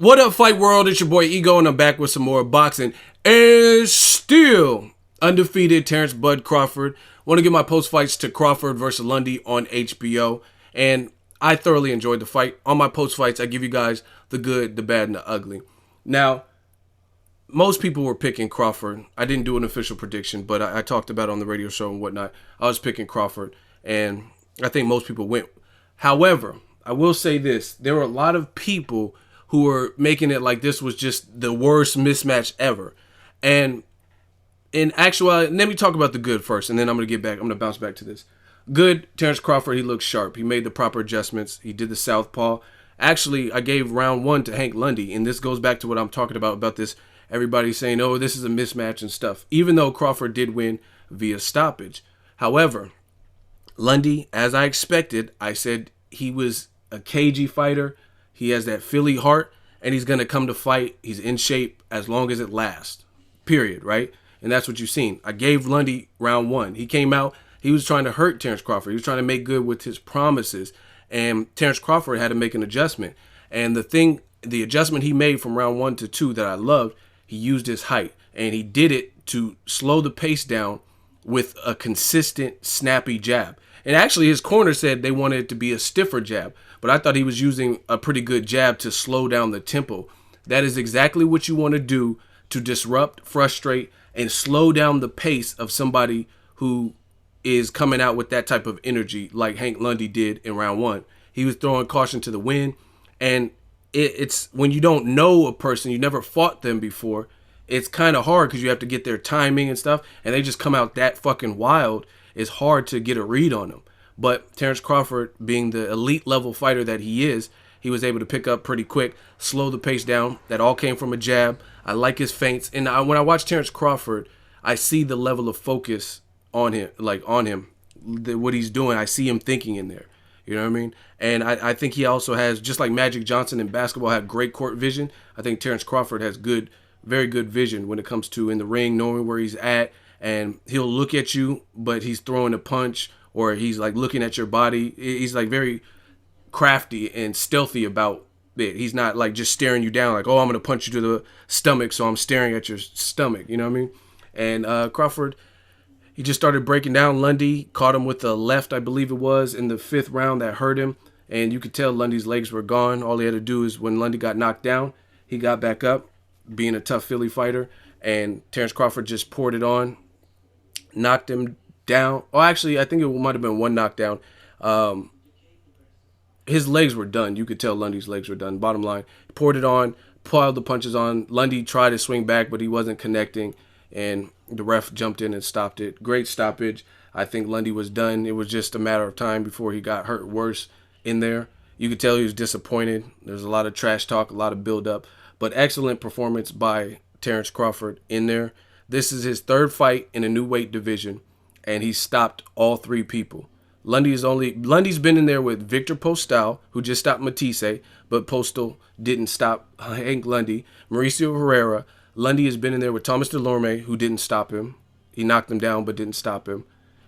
What up, Fight World? It's your boy Ego, and I'm back with some more boxing. And still undefeated Terence Bud Crawford. Want to give my post fights to Crawford versus Lundy on HBO. And I thoroughly enjoyed the fight. On my post fights, I give you guys the good, the bad, and the ugly. Now, most people were picking Crawford. I didn't do an official prediction, but I talked about it on the radio show and whatnot. I was picking Crawford, and I think most people went. However, I will say this. There were a lot of people who were making it like this was just the worst mismatch ever. And in actuality, let me talk about the good first, and then I'm going to bounce back to this. Good, Terence Crawford, he looked sharp. He made the proper adjustments. He did the southpaw. Actually, I gave round one to Hank Lundy, and this goes back to what I'm talking about this, everybody saying, oh, this is a mismatch and stuff, even though Crawford did win via stoppage. However, Lundy, as I expected, I said he was a cagey fighter. He has that Philly heart, and he's going to come to fight. He's in shape as long as it lasts, period, right? And that's what you've seen. I gave Lundy round one. He came out. He was trying to hurt Terence Crawford. He was trying to make good with his promises, and Terence Crawford had to make an adjustment. And the adjustment he made from round 1 to 2 that I loved, he used his height, and he did it to slow the pace down with a consistent, snappy jab. And actually, his corner said they wanted it to be a stiffer jab, but I thought he was using a pretty good jab to slow down the tempo. That is exactly what you want to do to disrupt, frustrate, and slow down the pace of somebody who is coming out with that type of energy like Hank Lundy did in round 1. He was throwing caution to the wind, and it's when you don't know a person, you never fought them before, it's kind of hard because you have to get their timing and stuff, and they just come out that fucking wild. It's hard to get a read on them. But Terence Crawford, being the elite level fighter that he is, he was able to pick up pretty quick, slow the pace down. That all came from a jab. I like his feints. And when I watch Terence Crawford, I see the level of focus on him, what he's doing. I see him thinking in there. You know what I mean? And I think he also has, just like Magic Johnson in basketball had great court vision, I think Terence Crawford has very good vision when it comes to in the ring, knowing where he's at. And he'll look at you, but he's throwing a punch, or he's like looking at your body. He's like very crafty and stealthy about it. He's not like just staring you down like, oh, I'm going to punch you to the stomach, so I'm staring at your stomach. You know what I mean? And Crawford, he just started breaking down Lundy, caught him with a left, I believe it was, in the 5th round that hurt him. And you could tell Lundy's legs were gone. All he had to do is when Lundy got knocked down, he got back up, being a tough Philly fighter. And Terence Crawford just poured it on, knocked him down. Oh, actually, I think it might have been one knockdown. His legs were done. You could tell Lundy's legs were done. Bottom line, poured it on, piled the punches on. Lundy tried to swing back, but he wasn't connecting, and the ref jumped in and stopped it. Great stoppage. I think Lundy was done. It was just a matter of time before he got hurt worse in there. You could tell he was disappointed. There's a lot of trash talk, a lot of build-up, but excellent performance by Terence Crawford in there. This is his 3rd fight in a new weight division, and he stopped all 3 people. Lundy's been in there with Victor Postal, who just stopped Matisse, but Postal didn't stop Hank Lundy. Mauricio Herrera. Lundy has been in there with Thomas Delorme, who didn't stop him. He knocked him down, but didn't stop him.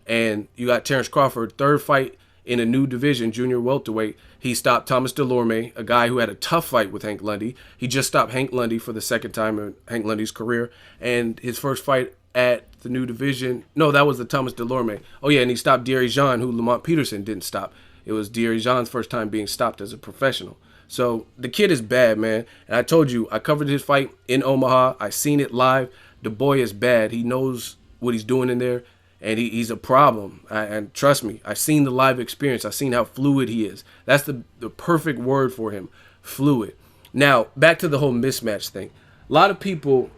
And you got Terence Crawford, 3rd fight in a new division, junior welterweight. He stopped Thomas Delorme, a guy who had a tough fight with Hank Lundy. He just stopped Hank Lundy for the 2nd time in Hank Lundy's career. And his first fight at the new division, no, that was the Thomas Delorme. Oh, yeah, and he stopped Deary Jean, who Lamont Peterson didn't stop. It was Deary Jean's first time being stopped as a professional. So the kid is bad, man. And I told you, I covered his fight in Omaha. I seen it live. The boy is bad. He knows what he's doing in there. And he's a problem. And trust me, I've seen the live experience. I've seen how fluid he is. That's the perfect word for him, fluid. Now, back to the whole mismatch thing. A lot of people,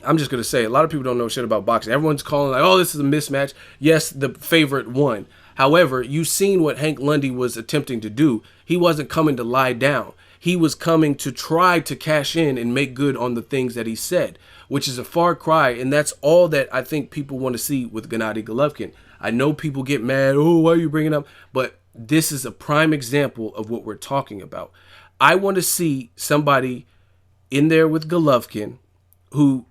I'm just going to say, a lot of people don't know shit about boxing. Everyone's calling like, oh, this is a mismatch. Yes, the favorite won. However, you've seen what Hank Lundy was attempting to do. He wasn't coming to lie down. He was coming to try to cash in and make good on the things that he said, which is a far cry, and that's all that I think people want to see with Gennady Golovkin. I know people get mad, oh, why are you bringing up? But this is a prime example of what we're talking about. I want to see somebody in there with Golovkin who,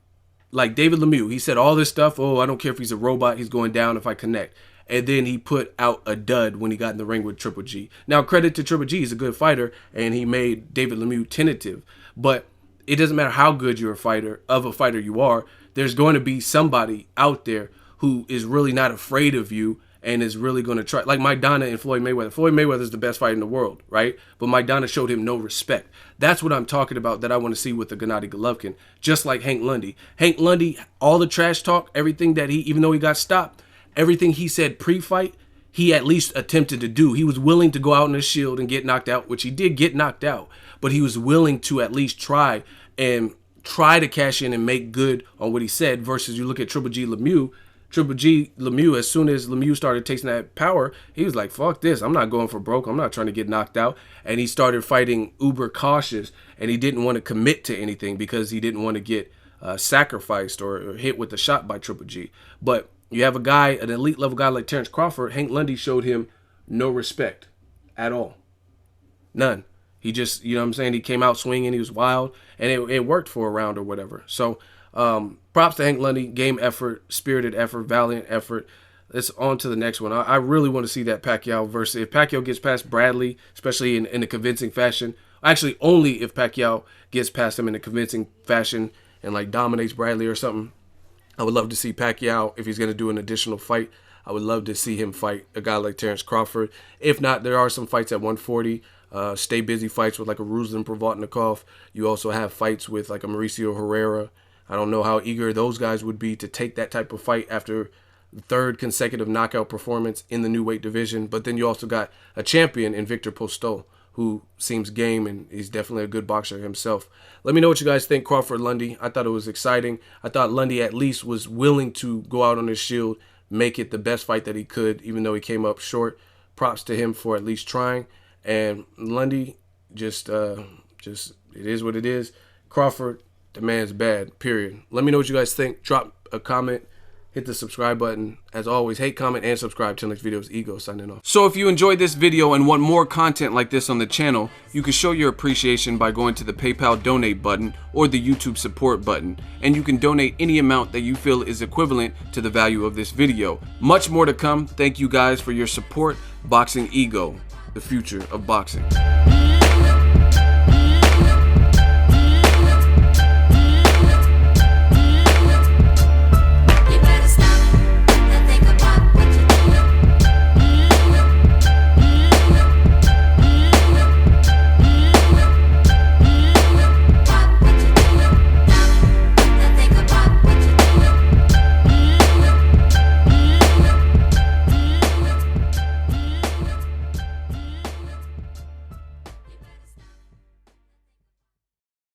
like David Lemieux, he said all this stuff, oh, I don't care if he's a robot, he's going down if I connect. And then he put out a dud when he got in the ring with Triple G. Now, credit to Triple G, he's a good fighter, and he made David Lemieux tentative. But it doesn't matter how good you're a fighter you are. There's going to be somebody out there who is really not afraid of you and is really going to try. Like Maidana and Floyd Mayweather. Floyd Mayweather is the best fighter in the world, right? But Maidana showed him no respect. That's what I'm talking about that I want to see with the Gennady Golovkin. Just like Hank Lundy. Hank Lundy, all the trash talk, everything that even though he got stopped, everything he said pre-fight, he at least attempted to do. He was willing to go out in a shield and get knocked out, which he did get knocked out. But he was willing to at least try to cash in and make good on what he said, versus you look at Triple G Lemieux. Triple G Lemieux, as soon as Lemieux started tasting that power, he was like, fuck this. I'm not going for broke. I'm not trying to get knocked out. And he started fighting uber cautious, and he didn't want to commit to anything because he didn't want to get sacrificed or hit with a shot by Triple G. But you have a guy, an elite level guy like Terence Crawford. Hank Lundy showed him no respect at all. None. He just, you know what I'm saying, he came out swinging, he was wild, and it worked for a round or whatever. So props to Hank Lundy, game effort, spirited effort, valiant effort. Let's on to the next one. I really want to see that Pacquiao versus, if Pacquiao gets past Bradley, especially in a convincing fashion. Actually, only if Pacquiao gets past him in a convincing fashion and like dominates Bradley or something. I would love to see Pacquiao, if he's going to do an additional fight, I would love to see him fight a guy like Terence Crawford. If not, there are some fights at 140. Stay busy fights with like a Ruslan Provodnikov. You also have fights with like a Mauricio Herrera. I don't know how eager those guys would be to take that type of fight after the third consecutive knockout performance in the new weight division. But then you also got a champion in Victor Postol, who seems game, and he's definitely a good boxer himself. Let me know what you guys think, Crawford Lundy. I thought it was exciting. I thought Lundy at least was willing to go out on his shield, make it the best fight that he could, even though he came up short. Props to him for at least trying. And Lundy, just it is what it is. Crawford, the man's bad, period. Let me know what you guys think. Drop a comment. Hit the subscribe button. As always, hate, comment, and subscribe. Till next video, it's Ego signing off. So if you enjoyed this video and want more content like this on the channel, you can show your appreciation by going to the PayPal donate button or the YouTube support button. And you can donate any amount that you feel is equivalent to the value of this video. Much more to come. Thank you guys for your support. Boxing Ego, the future of boxing.